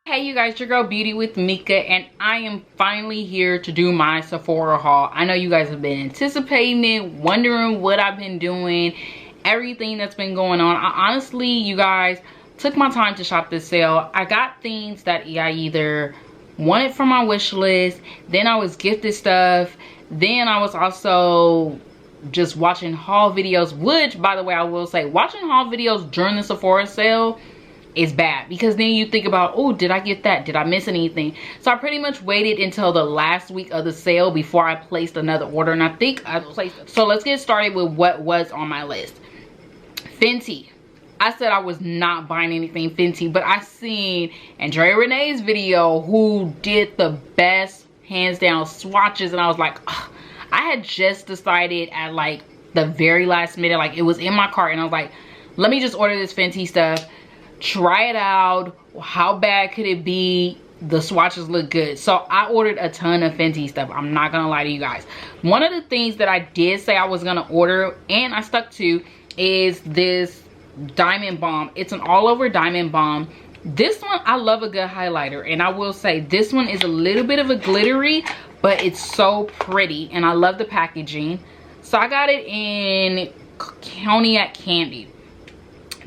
Hey you guys, your girl Beauty with Mika, and I am finally here to do my Sephora haul. I know you guys have been anticipating it, wondering what I've been doing, everything that's been going on. I honestly, you guys, took my time to shop this sale. I got things that I either wanted from my wish list, then I was gifted stuff, then I was also just watching haul videos, which by the way I will say, watching haul videos during the Sephora sale is bad, because then you think about, oh, did I get that? Did I miss anything? So I pretty much waited until the last week of the sale before I placed another order, and I think I placed it. So let's get started with what was on my list. Fenty. I said I was not buying anything Fenty, but I seen Andrea Renee's video who did the best hands down swatches, and I was like, ugh. I had just decided at like the very last minute, like it was in my cart, and I was like, let me just order this Fenty stuff, try it out. How bad could it be? The swatches look good. So I ordered a ton of Fenty stuff. I'm not gonna lie to you guys. One of the things that I did say I was gonna order, and I stuck to, is this diamond balm. It's an all over diamond balm. This one, I love a good highlighter, and I will say this one is a little bit of a glittery, but it's so pretty, and I love the packaging. So I got it in Cognac Candy.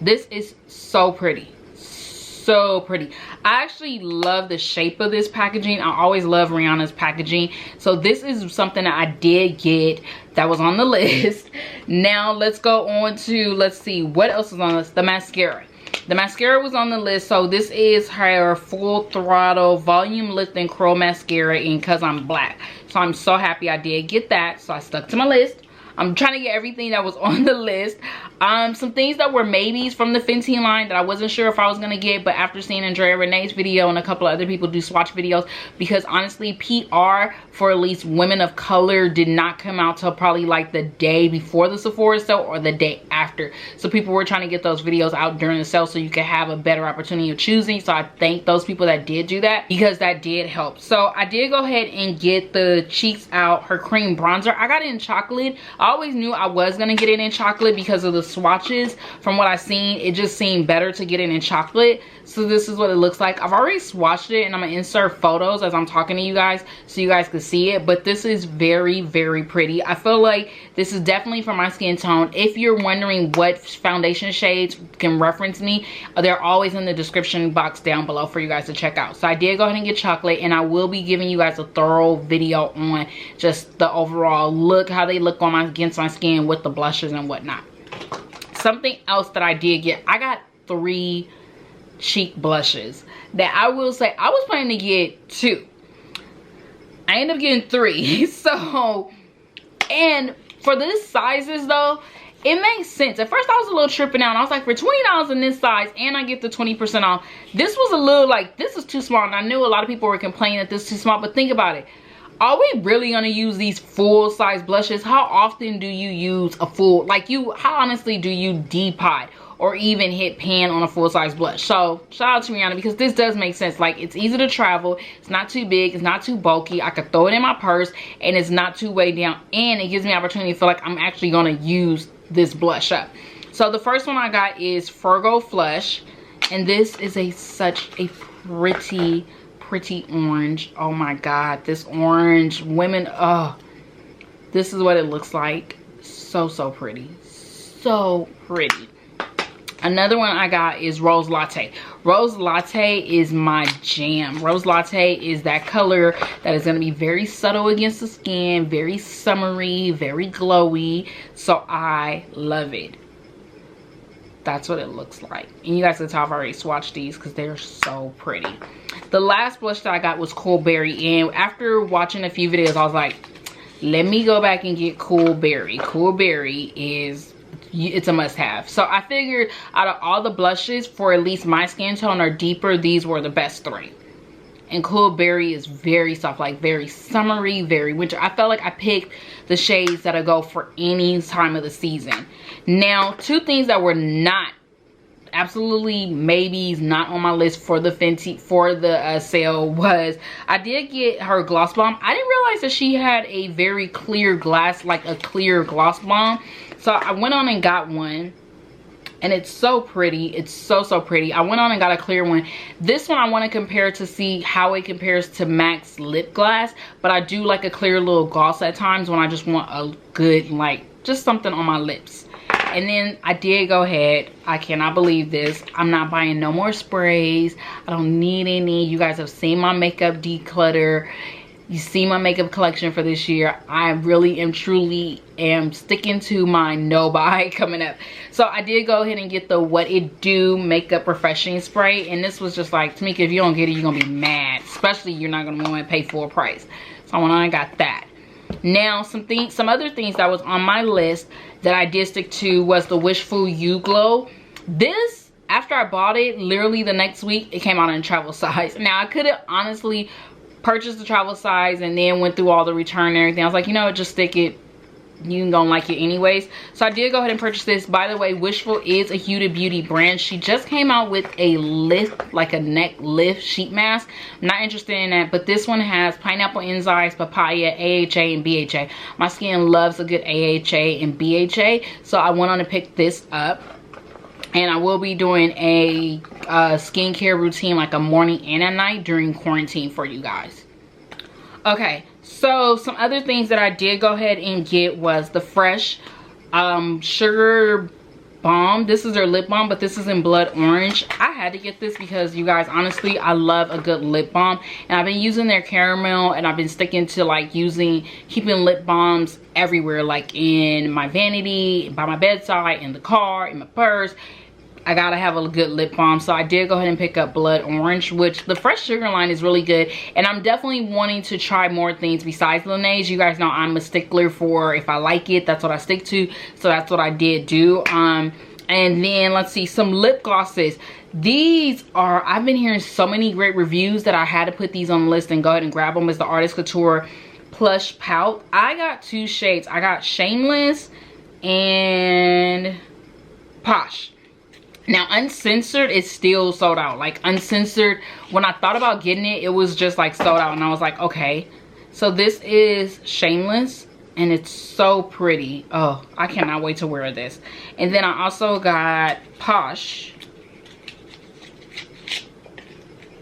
This is so pretty, so pretty. I actually love the shape of this packaging. I always love Rihanna's packaging. So this is something that I did get that was on the list. Now let's go on to, let's see what else is on this. The mascara. The mascara was on the list. So this is her Full Throttle Volume Lift and Curl Mascara in Cause I'm Black. So I'm so happy I did get that. So I stuck to my list. I'm trying to get everything that was on the list. Some things that were maybes from the Fenty line that I wasn't sure if I was going to get, but after seeing Andrea Renee's video and a couple of other people do swatch videos, because honestly, PR for at least women of color did not come out till probably like the day before the Sephora sale or the day after. So people were trying to get those videos out during the sale so you could have a better opportunity of choosing. So I thank those people that did do that, because that did help. So I did go ahead and get the Cheeks Out, her cream bronzer. I got it in chocolate. I always knew I was going to get it in chocolate because of the swatches. From what I've seen, it just seemed better to get it in chocolate. So this is what it looks like. I've already swatched it, and I'm going to insert photos as I'm talking to you guys so you guys can see it. But this is very, very pretty. I feel like this is definitely for my skin tone. If you're wondering what foundation shades can reference me, they're always in the description box down below for you guys to check out. So I did go ahead and get chocolate, and I will be giving you guys a thorough video on just the overall look, how they look on against my skin with the blushes and whatnot. Something else that I did get, I got 3 cheek blushes that I will say I was planning to get 2. I ended up getting 3. So, and for this sizes though, it makes sense. At first I was a little tripping out. I was like, for $20 in this size and I get the 20% off, this was a little like, this is too small. And I knew a lot of people were complaining that this is too small, but think about it. Are we really gonna use these full size blushes? How often do you use a full, like how honestly do you depot or even hit pan on a full size blush? So shout out to Rihanna, because this does make sense. Like, it's easy to travel, it's not too big, it's not too bulky, I could throw it in my purse, and it's not too weighed down, and it gives me opportunity to feel like I'm actually gonna use this blush up. So the first one I got is Fergo Flush, and this is such a pretty orange. Oh my god, this orange, women, oh, this is what it looks like. So pretty, so pretty. Another one I got is Rose Latte. Rose Latte is my jam. Rose Latte is that color that is going to be very subtle against the skin, very summery, very glowy. So I love it. That's what it looks like. And you guys can tell I've already swatched these because they're so pretty. The last blush that I got was Cool Berry. And after watching a few videos, I was like, let me go back and get Cool Berry. Cool Berry is, it's a must-have. So I figured out of all the blushes, for at least my skin tone or deeper, these were the best 3. And Cool Berry is very soft, like very summery, very winter. I felt like I picked the shades that'll go for any time of the season. Now, 2 things that were not, absolutely maybes, not on my list for the Fenty, for the sale, was I did get her gloss bomb. I didn't realize that she had a very clear glass, like a clear gloss bomb. So I went on and got one. and it's so pretty. It's so pretty. I went on and got a clear one. This one I want to compare to see how it compares to MAC's lip gloss, but I do like a clear little gloss at times when I just want a good, like, just something on my lips. And then I did go ahead, I cannot believe this, I'm not buying no more sprays. I don't need any. You guys have seen my makeup declutter. You see my makeup collection for this year. I really am truly sticking to my no buy coming up. So I did go ahead and get the What It Do makeup refreshing spray, and this was just like, Tamika, if you don't get it, you're gonna be mad, especially you're not gonna want to pay full price. So I went on and got that. Now some other things that was on my list that I did stick to was the Wishful You Glow. This, after I bought it, literally the next week it came out in travel size. Now I could have honestly purchased the travel size and then went through all the return and everything. I was like, you know what, just stick it, you gonna like it anyways. So I did go ahead and purchase this. By the way, Wishful is a Huda Beauty brand. She just came out with a lift, like a neck lift sheet mask. I'm not interested in that, but this one has pineapple enzymes, papaya, AHA, and BHA. My skin loves a good AHA and BHA, so I went on to pick this up. And I will be doing a skincare routine, like a morning and a night during quarantine for you guys. Okay, so some other things that I did go ahead and get was the Fresh Sugar Balm. This is their lip balm, but this is in blood orange. I had to get this because, you guys, honestly, I love a good lip balm. And I've been using their caramel, and I've been sticking to like keeping lip balms everywhere, like in my vanity, by my bedside, in the car, in my purse. I gotta have a good lip balm, so I did go ahead and pick up blood orange, which the Fresh Sugar line is really good, and I'm definitely wanting to try more things besides Laneige. You guys know I'm a stickler for, if I like it, that's what I stick to, so that's what I did do. And then let's see, some lip glosses. These are, I've been hearing so many great reviews that I had to put these on the list and go ahead and grab them. It's the Artist Couture Plush Pout. I got two shades. I got Shameless and Posh. Now Uncensored is still sold out. Like Uncensored, when I thought about getting it, it was just like sold out, and I was like, okay. So this is Shameless, and it's so pretty. Oh, I cannot wait to wear this. And then I also got Posh,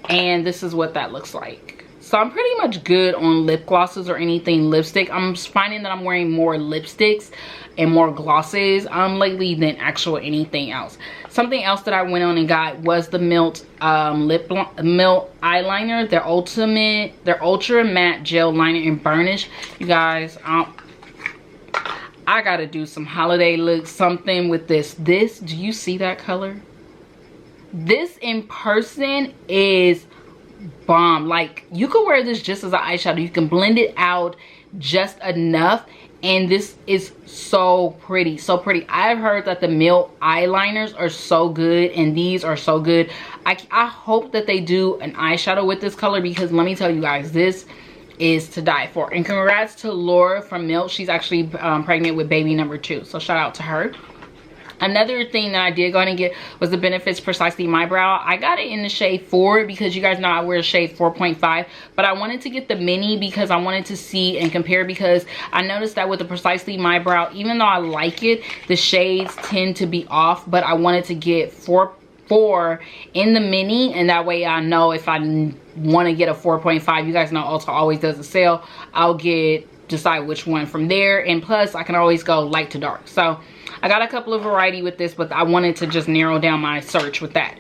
and this is what that looks like. So I'm pretty much good on lip glosses or anything lipstick. I'm finding that I'm wearing more lipsticks and more glosses lately than actual anything else. Something else that I went on and got was the Melt Melt eyeliner, their ultra matte gel liner and burnish. You guys, I gotta do some holiday looks, something with this. Do you see that color? This in person is bomb. Like, you could wear this just as an eyeshadow. You can blend it out just enough, and this is so pretty, so pretty. I've heard that the Melt eyeliners are so good, and these are so good. I hope that they do an eyeshadow with this color, because let me tell you guys, this is to die for. And congrats to Laura from Melt. She's actually pregnant with baby number 2, so shout out to her. Another thing that I did go ahead and get was the Benefits Precisely My Brow. I got it in the shade 4 because you guys know I wear shade 4.5. But I wanted to get the mini because I wanted to see and compare, because I noticed that with the Precisely My Brow, even though I like it, the shades tend to be off. But I wanted to get 4 in the mini, and that way I know if I want to get a 4.5, you guys know Ulta always does a sale, I'll decide which one from there. And plus I can always go light to dark. So I got a couple of variety with this, but I wanted to just narrow down my search with that.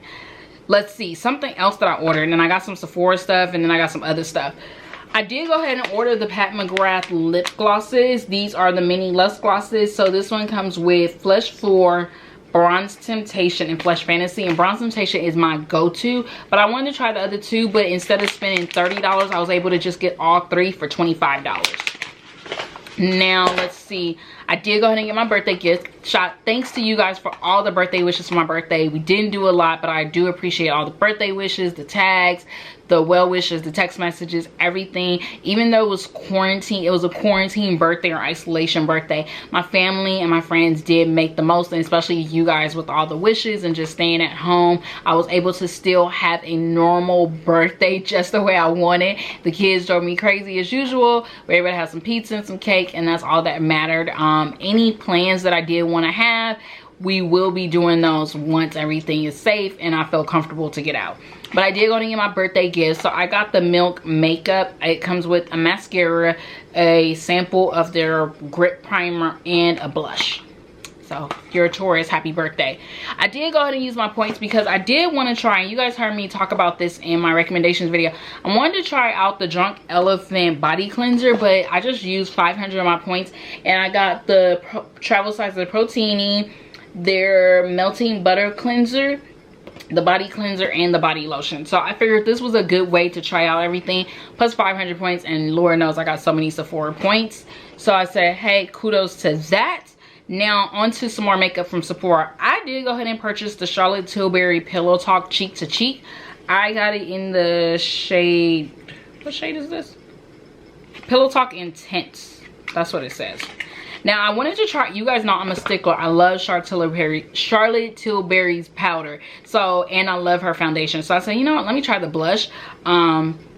Let's see, something else that I ordered, and then I got some Sephora stuff, and then I got some other stuff. I did go ahead and order the Pat McGrath lip glosses. These are the mini luxe glosses. So this one comes with Flush 4, Bronze Temptation, and Flush Fantasy. And Bronze Temptation is my go-to, but I wanted to try the other two, but instead of spending $30, I was able to just get all 3 for $25. Now let's see, I did go ahead and get my birthday gift shot. Thanks to you guys for all the birthday wishes for my birthday. We didn't do a lot, but I do appreciate all the birthday wishes, the tags, the well wishes, the text messages, everything. Even though it was quarantine, it was a quarantine birthday or isolation birthday, my family and my friends did make the most, and especially you guys with all the wishes and just staying at home, I was able to still have a normal birthday just the way I wanted. The kids drove me crazy as usual. We were able to have some pizza and some cake, and that's all that mattered. Any plans that I did want to have we will be doing those once everything is safe and I feel comfortable to get out. But I did go to get my birthday gift. So I got the Milk makeup. It comes with a mascara, a sample of their grip primer, and a blush. So if you're a Taurus, happy birthday. I did go ahead and use my points because I did want to try, and you guys heard me talk about this in my recommendations video. I wanted to try out the Drunk Elephant body cleanser, but I just used 500 of my points, and I got the travel size of the Protini, their melting butter cleanser, the body cleanser, and the body lotion. So I figured this was a good way to try out everything, plus 500 points, and Lord knows I got so many Sephora points. So I said, hey, kudos to that. Now onto some more makeup from Sephora. I did go ahead and purchase the Charlotte Tilbury Pillow Talk Cheek to Cheek. I got it in the shade, what shade is this? Pillow Talk Intense. That's what it says. Now I wanted to try, you guys know I'm a stickler. I love Charlotte Tilbury's powder. So, and I love her foundation. So I said, you know what, let me try the blush.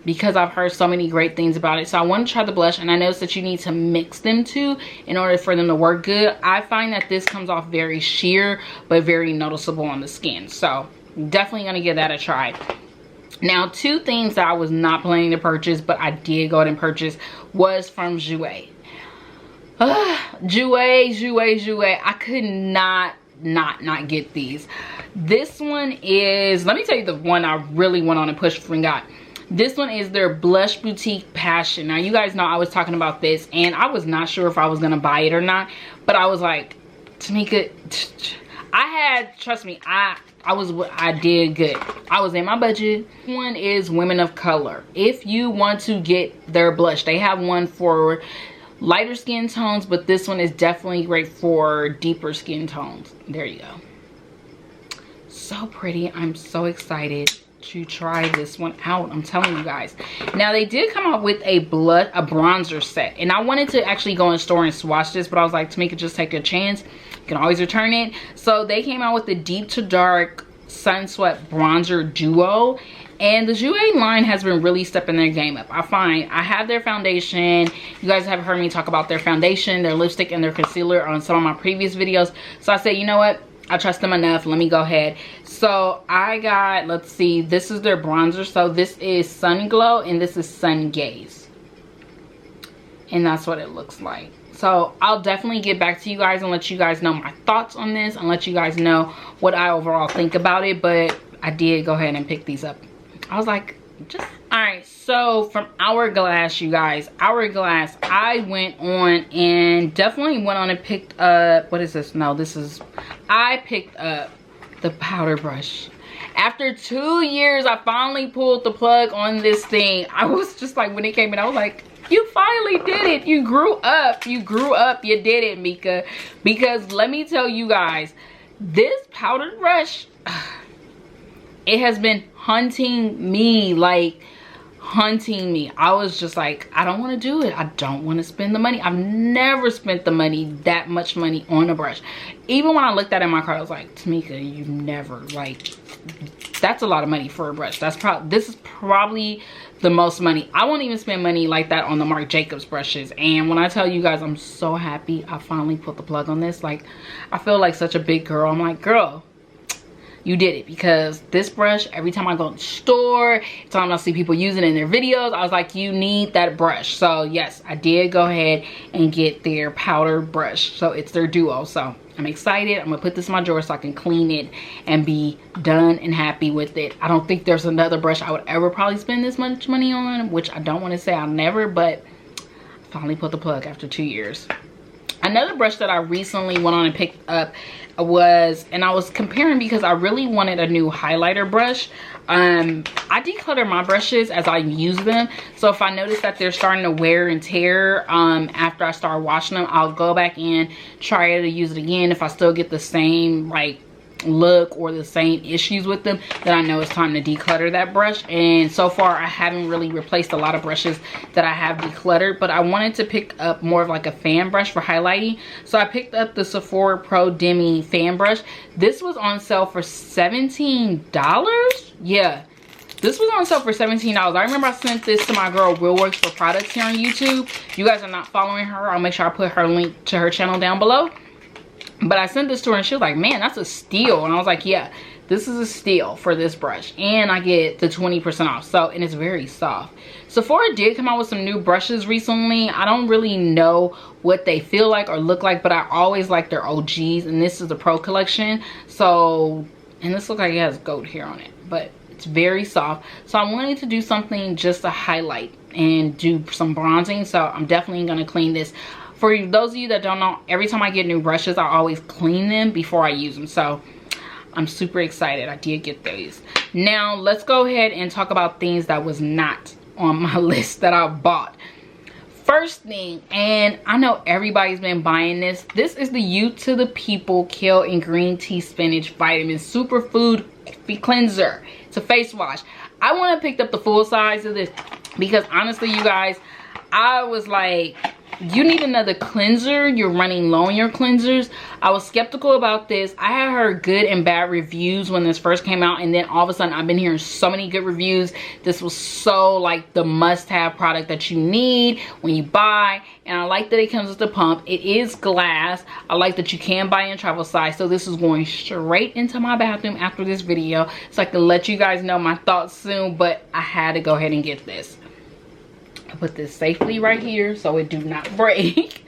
Because I've heard so many great things about it. So I want to try the blush, and I noticed that you need to mix them two in order for them to work good. I find that this comes off very sheer, but very noticeable on the skin. So definitely gonna give that a try. Now, two things that I was not planning to purchase, but I did go ahead and purchase, was from JUVIAS. JUVIAS. I could not get these. This one is, let me tell you the one I really went on and pushed and got. This one is their Blush Boutique Passion. Now, you guys know I was talking about this, and I was not sure if I was going to buy it or not. But I was like, Tamika, trust me, I did good. I was in my budget. One is Women of Color. If you want to get their blush, they have one for lighter skin tones, but this one is definitely great for deeper skin tones. There you go. So pretty. I'm so excited to try this one out. I'm telling you guys. Now, they did come out with a bronzer set, and I wanted to actually go in store and swatch this, but I was like, Tamika, just take a chance, you can always return it. So they came out with the Deep to Dark Sun Swept Bronzer Duo, and the JUVIAS line has been really stepping their game up. I have their foundation. You guys have heard me talk about their foundation, their lipstick, and their concealer on some of my previous videos. So I said, you know what, I trust them enough. Let me go ahead. So I got, let's see, this is their bronzer. So this is Sun Glow, and this is Sun Gaze. And that's what it looks like. So I'll definitely get back to you guys and let you guys know my thoughts on this, and let you guys know what I overall think about it. But I did go ahead and pick these up. I was like, just, all right. So from Hourglass, you guys, Hourglass, I went on and definitely went on and picked up, what is this? No, this is, I picked up the powder brush. After 2 years, I finally pulled the plug on this thing. I was just like, when it came in, I was like, you finally did it. You grew up. You grew up. You did it, Mika. Because let me tell you guys, this powder brush, it has been hunting me, like hunting me. I was just like, I don't want to do it. I don't want to spend the money. I've never spent the money, that much money, on a brush. Even when I looked at it in my cart, I was like, Tamika, you never, like, that's a lot of money for a brush. This is probably the most money. I won't even spend money like that on the Marc Jacobs brushes. And when I tell you guys, I'm so happy I finally put the plug on this. Like, I feel like such a big girl. I'm like, girl, you did it. Because this brush, every time I go to the store, every time I see people using it in their videos, I was like, you need that brush. So yes, I did go ahead and get their powder brush. So it's their duo. So I'm excited. I'm gonna put this in my drawer so I can clean it and be done and happy with it. I don't think there's another brush I would ever probably spend this much money on, which I don't want to say I'll never, but I finally put the plug after 2 years. Another brush that I recently went on and picked up was, and I was comparing because I really wanted a new highlighter brush. I declutter my brushes as I use them. So if I notice that they're starting to wear and tear after I start washing them, I'll go back in, try to use it again. If I still get the same like look or the same issues with them, then I know it's time to declutter that brush. And so far I haven't really replaced a lot of brushes that I have decluttered, but I wanted to pick up more of like a fan brush for highlighting. So I picked up the Sephora Pro Demi fan brush. This was on sale for $17. Yeah, this was on sale for $17. I remember I sent this to my girl Real Works for Products here on YouTube. If you guys are not following her, I'll make sure I put her link to her channel down below. But I sent this to her and she was like, man, that's a steal. And I was like, yeah, this is a steal for this brush. And I get the 20% off. So, and it's very soft. Sephora did come out with some new brushes recently. I don't really know what they feel like or look like, but I always like their OGs. And this is the Pro collection. So, and this looks like it has goat hair on it, but it's very soft. So I wanted to do something just to highlight and do some bronzing. So I'm definitely gonna clean this. For those of you that don't know, every time I get new brushes, I always clean them before I use them. So I'm super excited. I did get these. Now let's go ahead and talk about things that was not on my list that I bought. First thing, and I know everybody's been buying this. This is the Youth to the People Kale and Green Tea Spinach Vitamin Superfood Cleanser. It's a face wash. I want to pick up the full size of this because honestly, you guys, I was like, you need another cleanser. You're running low on your cleansers. I was skeptical about this. I had heard good and bad reviews when this first came out, and then all of a sudden I've been hearing so many good reviews. This was so like the must-have product that you need when you buy, and I like that it comes with the pump. It is glass. I like that you can buy in travel size. So this is going straight into my bathroom after this video, so I can let you guys know my thoughts soon, but I had to go ahead and get this. I put this safely right here so it do not break.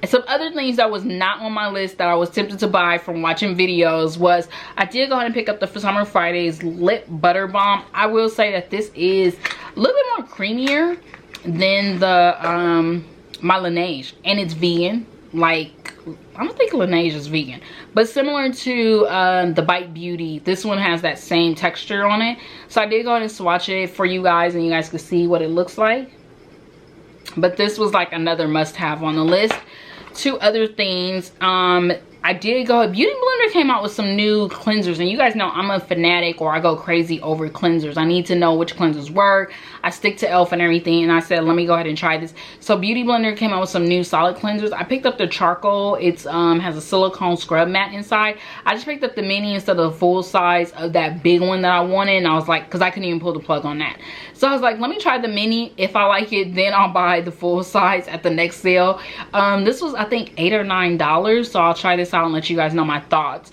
And some other things that was not on my list that I was tempted to buy from watching videos was, I did go ahead and pick up the Summer Fridays Lip Butter Balm. I will say that this is a little bit more creamier than the my Laneige, and it's vegan. Like, I don't think Laneige is vegan, but similar to the Bite Beauty, this one has that same texture on it. So I did go ahead and swatch it for you guys, and you guys can see what it looks like. But this was like another must-have on the list. Two other things, I did go, Beauty Blender came out with some new cleansers, and you guys know I'm a fanatic, or I go crazy over cleansers. I need to know which cleansers work. I stick to e.l.f. and everything, and I said, let me go ahead and try this. So Beauty Blender came out with some new solid cleansers. I picked up the charcoal. It's has a silicone scrub mat inside. I just picked up the mini instead of the full size of that big one that I wanted, and I was like, because I couldn't even pull the plug on that. So I was like, let me try the mini. If I like it, then I'll buy the full size at the next sale. This was, I think, $8 or $9, so I'll try this out and let you guys know my thoughts.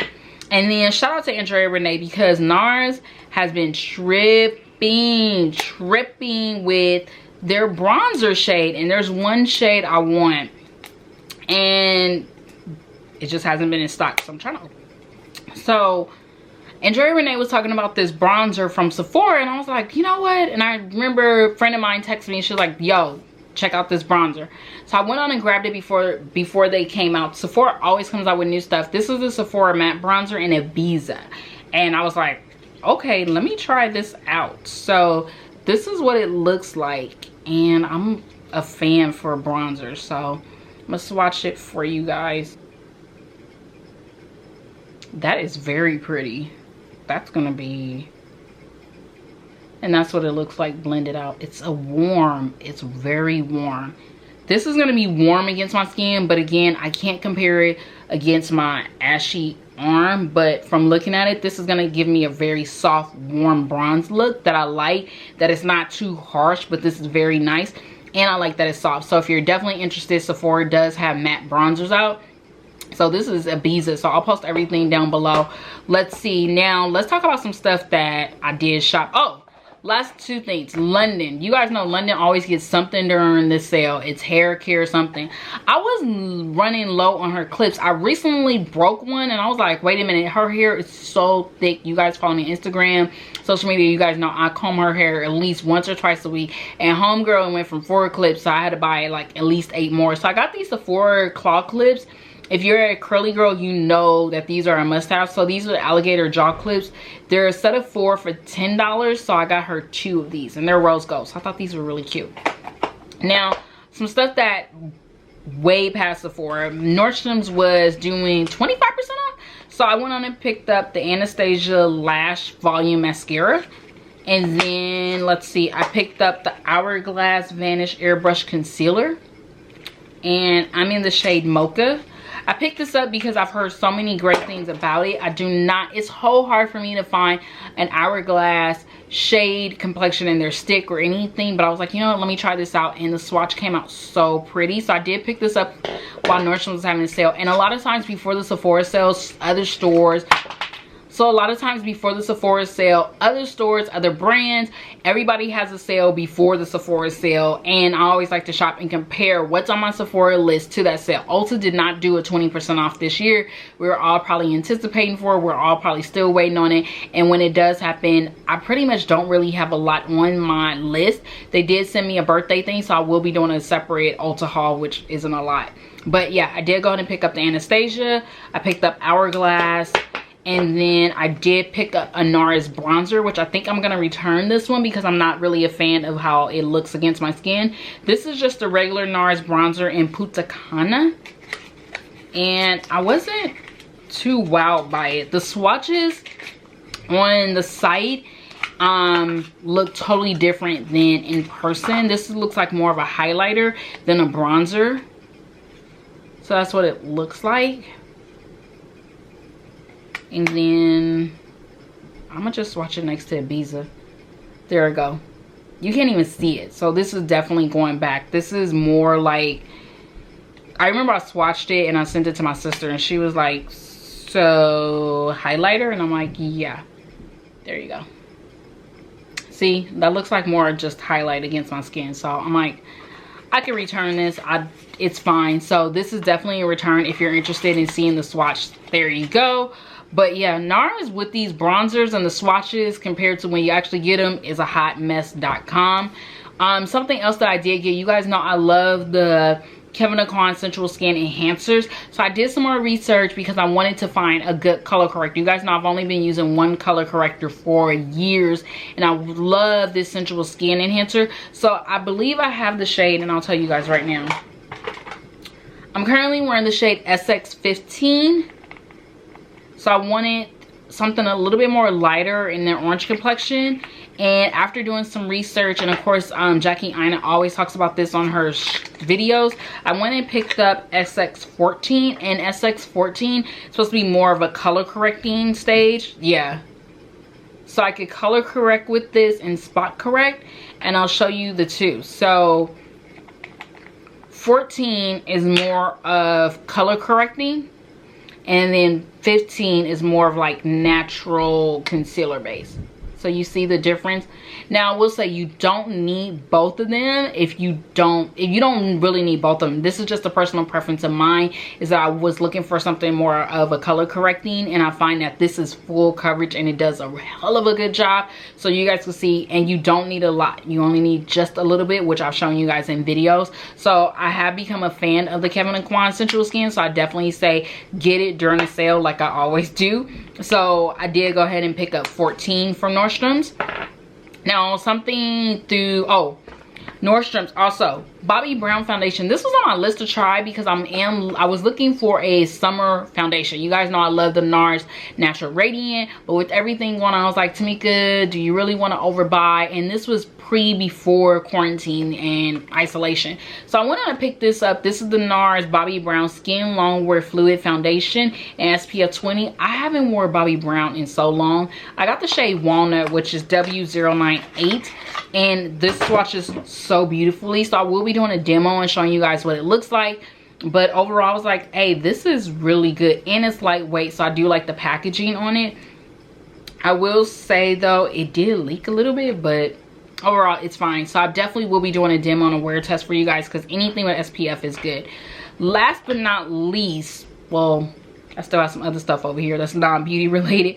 And then shout out to Andrea Renee, because NARS has been tripping with their bronzer shade, and there's one shade I want and it just hasn't been in stock, so I'm trying to. So Andrea Renee was talking about this bronzer from Sephora, and I was like, you know what? And I remember a friend of mine texted me, and she was like, yo, check out this bronzer. So I went on and grabbed it before they came out. Sephora always comes out with new stuff. This is the Sephora matte bronzer in Ibiza, and I was like, okay, let me try this out. So this is what it looks like, and I'm a fan for bronzer, so I'm gonna swatch it for you guys. That is very pretty. That's gonna be, and that's what it looks like blended out. It's it's very warm. This is gonna be warm against my skin, but again, I can't compare it against my ashy arm, but from looking at it, this is gonna give me a very soft, warm bronze look that I like. That it's not too harsh, but this is very nice, and I like that it's soft. So if you're definitely interested, Sephora does have matte bronzers out. So this is Ibiza, so I'll post everything down below. Let's see, now let's talk about some stuff that I did shop. Oh, last two things. London, you guys know London always gets something during this sale. It's hair care or something. I was running low on her clips. I recently broke one, and I was like, wait a minute, her hair is so thick. You guys follow me on Instagram, social media, you guys know I comb her hair at least once or twice a week, and homegirl went from 4 clips, so I had to buy like at least 8 more. So I got these Sephora claw clips. If you're a curly girl, you know that these are a must-have. So these are alligator jaw clips. They're a set of 4 for $10. So I got her 2 of these, and they're rose gold. So I thought these were really cute. Now, some stuff that way past Sephora. Nordstrom's was doing 25% off. So I went on and picked up the Anastasia Lash Volume Mascara. And then, let's see, I picked up the Hourglass Vanish Airbrush Concealer. And I'm in the shade Mocha. I picked this up because I've heard so many great things about it. It's so hard for me to find an hourglass shade complexion in their stick or anything, but I was like, you know what, let me try this out, and the swatch came out so pretty. So I did pick this up while Nordstrom was having a sale, and a lot of times before the Sephora sales, other stores, other stores, other brands, everybody has a sale before the Sephora sale, and I always like to shop and compare what's on my Sephora list to that sale. Ulta did not do a 20% off this year. We were all probably anticipating for it. We're all probably still waiting on it, and when it does happen, I pretty much don't really have a lot on my list. They did send me a birthday thing, so I will be doing a separate Ulta haul, which isn't a lot. But yeah, I did go ahead and pick up the Anastasia. I picked up Hourglass. And then I did pick up a NARS bronzer, which I think I'm going to return this one because I'm not really a fan of how it looks against my skin. This is just a regular NARS bronzer in Punta Cana. And I wasn't too wowed by it. The swatches on the site look totally different than in person. This looks like more of a highlighter than a bronzer. So that's what it looks like. And then I'm gonna just swatch it next to Ibiza. There we go. You can't even see it. So this is definitely going back. This is more like, I remember I swatched it and I sent it to my sister and she was like, so highlighter? And I'm like, yeah. There you go. See, that looks like more just highlight against my skin. So I'm like, I can return this. It's fine. So this is definitely a return if you're interested in seeing the swatch. There you go. But yeah, NARS with these bronzers and the swatches compared to when you actually get them is a hot mess.com. Something else that I did get, you guys know I love the Kevyn Aucoin Sensual Skin Enhancers. So I did some more research because I wanted to find a good color corrector. You guys know I've only been using one color corrector for years, and I love this Sensual Skin Enhancer. So I believe I have the shade, and I'll tell you guys right now. I'm currently wearing the shade SX15. So I wanted something a little bit more lighter in their orange complexion. And after doing some research, and of course Jackie Aina always talks about this on her videos, I went and picked up SX14. And SX14 is supposed to be more of a color correcting stage. Yeah. So I could color correct with this and spot correct. And I'll show you the two. So 14 is more of color correcting. And then 15 is more of like natural concealer base. So you see the difference. Now I will say you don't need both of them if you don't really need both of them. This is just a personal preference of mine, is that I was looking for something more of a color correcting, and I find that this is full coverage and it does a hell of a good job. So you guys can see, and you don't need a lot. You only need just a little bit, which I've shown you guys in videos. So I have become a fan of the Kevyn Aucoin Sensual Skin, so I definitely say get it during the sale like I always do. So I did go ahead and pick up 14 from Nordstrom's. Now something through, Nordstrom's also, Bobbi Brown foundation. This was on my list to try because I was looking for a summer foundation. You guys know I love the NARS Natural Radiant, but with everything going on, I was like, Tamika, do you really want to overbuy? And this was before quarantine and isolation. So I went on to pick this up. This is the NARS Bobbi Brown Skin Longwear Fluid Foundation and SPF 20. I haven't worn Bobbi Brown in so long. I got the shade Walnut, which is W098, and this swatches so beautifully. So I will be doing a demo and showing you guys what it looks like. But overall, I was like, hey, this is really good, and it's lightweight, so I do like the packaging on it. I will say though, it did leak a little bit, but overall it's fine. So I definitely will be doing a demo and a wear test for you guys, because anything with SPF is good. Last but not least, well, I still have some other stuff over here that's non-beauty related.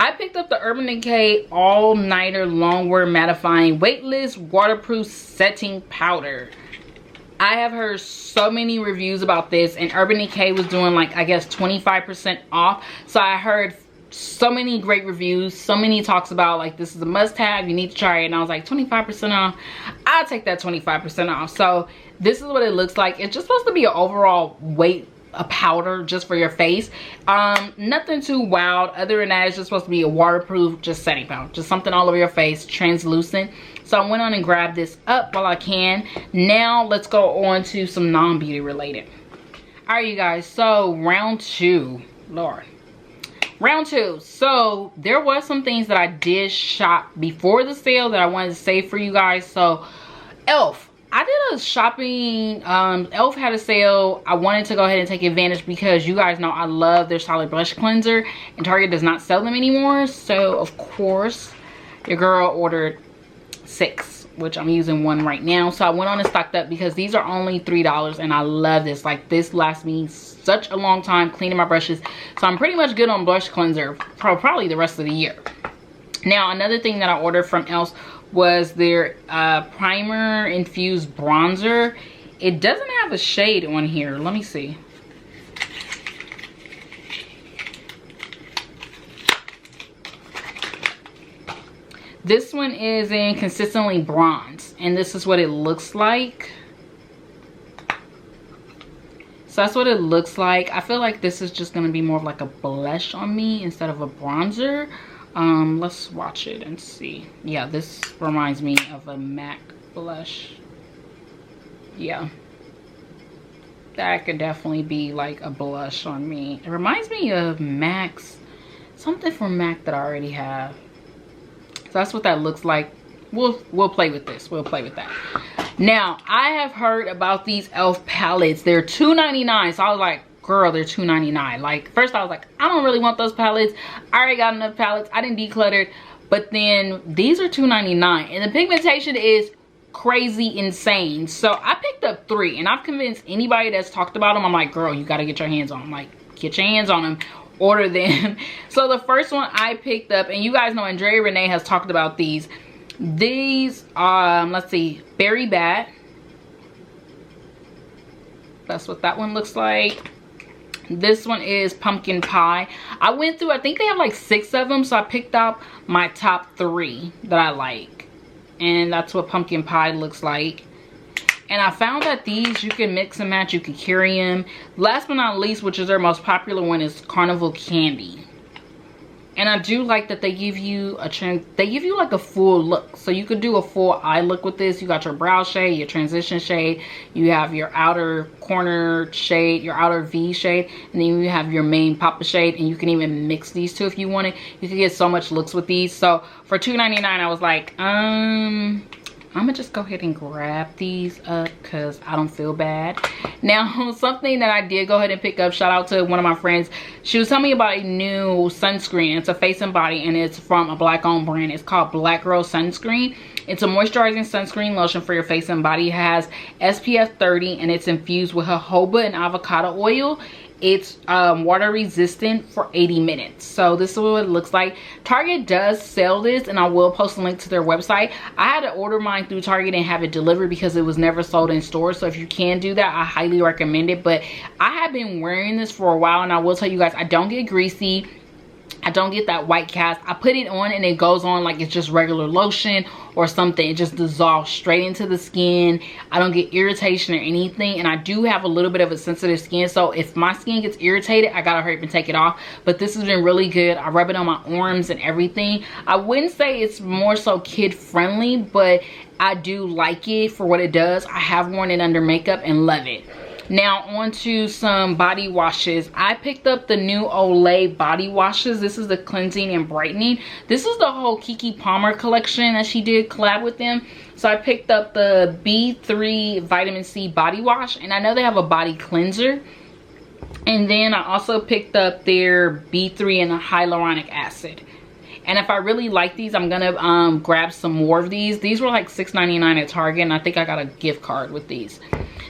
I picked up the Urban Decay All Nighter Longwear Mattifying Weightless Waterproof Setting Powder. I have heard so many reviews about this, and Urban Decay was doing like, I guess 25% off. So I heard so many great reviews, so many talks about like this is a must-have, you need to try it, and I was like 25% off, I'll take that 25% off. So this is what it looks like. It's just supposed to be an overall weight, a powder just for your face. Nothing too wild. Other than that, it's just supposed to be a waterproof, just setting powder, just something all over your face, translucent. So I went on and grabbed this up while I can. Now let's go on to some non-beauty related. All right, you guys, so round two. Lord. Round two. So there was some things that I did shop before the sale that I wanted to save for you guys. So ELF, I did a shopping, ELF had a sale. I wanted to go ahead and take advantage because you guys know I love their solid brush cleanser and Target does not sell them anymore. So of course your girl ordered 6, which I'm using 1 right now. So I went on and stocked up because these are only $3 and I love this. Like, this lasts me such a long time cleaning my brushes. So I'm pretty much good on blush cleanser for probably the rest of the year. Now, another thing that I ordered from ELF was their primer infused bronzer. It doesn't have a shade on here. Let me see. This one is in Consistently Bronze, and this is what it looks like. So that's what it looks like. I feel like this is just gonna be more of like a blush on me instead of a bronzer. Let's swatch it and see. Yeah, this reminds me of a MAC blush. Yeah, that could definitely be like a blush on me. It reminds me of MAC's, something from MAC that I already have. So that's what that looks like. We'll play with this. We'll play with that. Now, I have heard about these ELF palettes. They're $2.99. So I was like, girl, they're $2.99. Like, first I was like, I don't really want those palettes. I already got enough palettes. I didn't declutter. But then these are $2.99. And the pigmentation is crazy insane. So I picked up 3. And I've convinced anybody that's talked about them. I'm like, girl, you got to get your hands on them. Like, get your hands on them. Order them. So the first one I picked up, and you guys know Andrea Renee has talked about these. These let's see, Berry Bat. That's what that one looks like. This one is Pumpkin Pie. I went through, I think they have like 6 of them, so I picked out my top 3 that I like, and that's what Pumpkin Pie looks like. And I found that these you can mix and match, you can carry them. Last but not least, which is their most popular one, is Carnival Candy. And I do like that they give you like a full look. So you could do a full eye look with this. You got your brow shade, your transition shade, you have your outer corner shade, your outer V shade, and then you have your main Papa shade, and you can even mix these two if you wanted. You can get so much looks with these. So for $2.99, I was like, I'm gonna just go ahead and grab these up because I don't feel bad. Now, something that I did go ahead and pick up, shout out to one of my friends. She was telling me about a new sunscreen. It's a face and body, and it's from a black owned brand. It's called Black Girl Sunscreen. It's a moisturizing sunscreen lotion for your face and body. It has SPF 30 and it's infused with jojoba and avocado oil. It's water resistant for 80 minutes. So this is what it looks like. Target does sell this, and I will post a link to their website. I had to order mine through Target and have it delivered because it was never sold in stores. So if you can do that, I highly recommend it. But I have been wearing this for a while, and I will tell you guys, I don't get greasy. I don't get that white cast. I put it on and it goes on like it's just regular lotion or something. It just dissolves straight into the skin. I don't get irritation or anything. And I do have a little bit of a sensitive skin. So if my skin gets irritated, I gotta hurry up and take it off. But this has been really good. I rub it on my arms and everything. I wouldn't say it's more so kid friendly, but I do like it for what it does. I have worn it under makeup and love it. Now on to some body washes. I picked up the new Olay body washes. This is the cleansing and brightening. This is the whole Kiki Palmer collection that she did collab with them. So I picked up the B3 vitamin C body wash, and I know they have a body cleanser. And then I also picked up their B3 and the hyaluronic acid. And if I really like these, I'm gonna grab some more of these. These were like $6.99 at Target, and I think I got a gift card with these.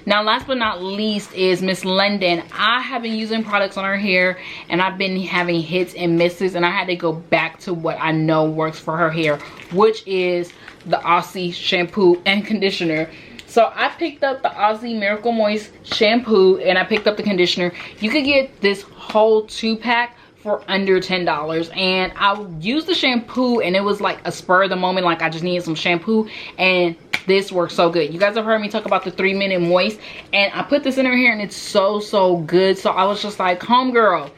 Now, last but not least is Miss London. I have been using products on her hair, and I've been having hits and misses, and I had to go back to what I know works for her hair, which is the Aussie shampoo and conditioner. So I picked up the Aussie Miracle Moist shampoo, and I picked up the conditioner. You could get this whole 2-pack for under $10, and I used the shampoo, and it was like a spur of the moment, like I just needed some shampoo, and this works so good. You guys have heard me talk about the 3-minute moist, and I put this in her hair, and it's so good. So I was just like, homegirl,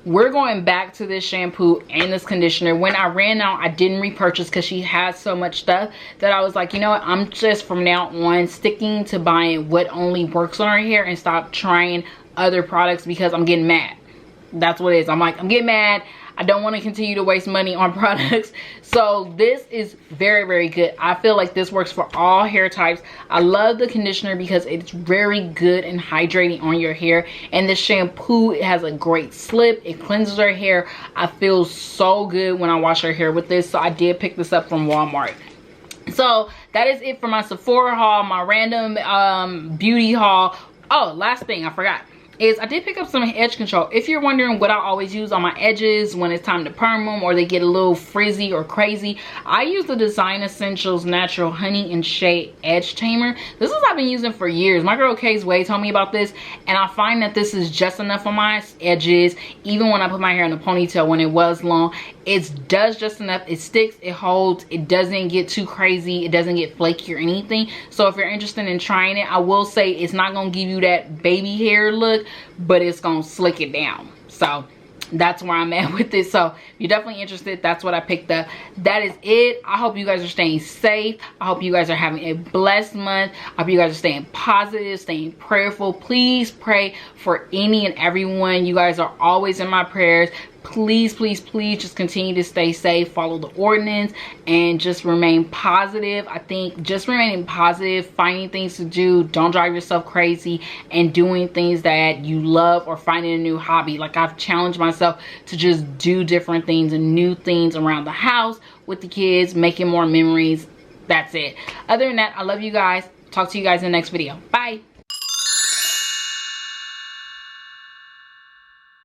we're going back to this shampoo and this conditioner. When I ran out, I didn't repurchase because she had so much stuff that I was like, you know what, I'm just from now on sticking to buying what only works on her hair and stop trying other products because I'm getting mad. That's what it is. I'm like, I'm getting mad. I don't want to continue to waste money on products. So this is very, very good. I feel like this works for all hair types. I love the conditioner because it's very good and hydrating on your hair. And the shampoo, it has a great slip. It cleanses our hair. I feel so good when I wash our hair with this. So I did pick this up from Walmart. So that is it for my Sephora haul, my random beauty haul. Oh, last thing I forgot is I did pick up some edge control. If you're wondering what I always use on my edges when it's time to perm them or they get a little frizzy or crazy, I use the Design Essentials Natural Honey and Shea Edge Tamer. This is what I've been using for years. My girl Kay's Way told me about this, and I find that this is just enough on my edges. Even when I put my hair in a ponytail when it was long, it does just enough. It sticks, it holds, it doesn't get too crazy, it doesn't get flaky or anything. So if you're interested in trying it, I will say it's not gonna give you that baby hair look, but it's gonna slick it down. So that's where I'm at with this. So if you're definitely interested, that's what I picked up. That is it. I hope you guys are staying safe. I hope you guys are having a blessed month. I hope you guys are staying positive, staying prayerful. Please pray for any and everyone. You guys are always in my prayers. Please, please, please just continue to stay safe, follow the ordinance, and just remain positive. I think just remaining positive, finding things to do, don't drive yourself crazy, and doing things that you love or finding a new hobby. Like, I've challenged myself to just do different things and new things around the house with the kids, making more memories. That's it. Other than that, I love you guys. Talk to you guys in the next video. Bye.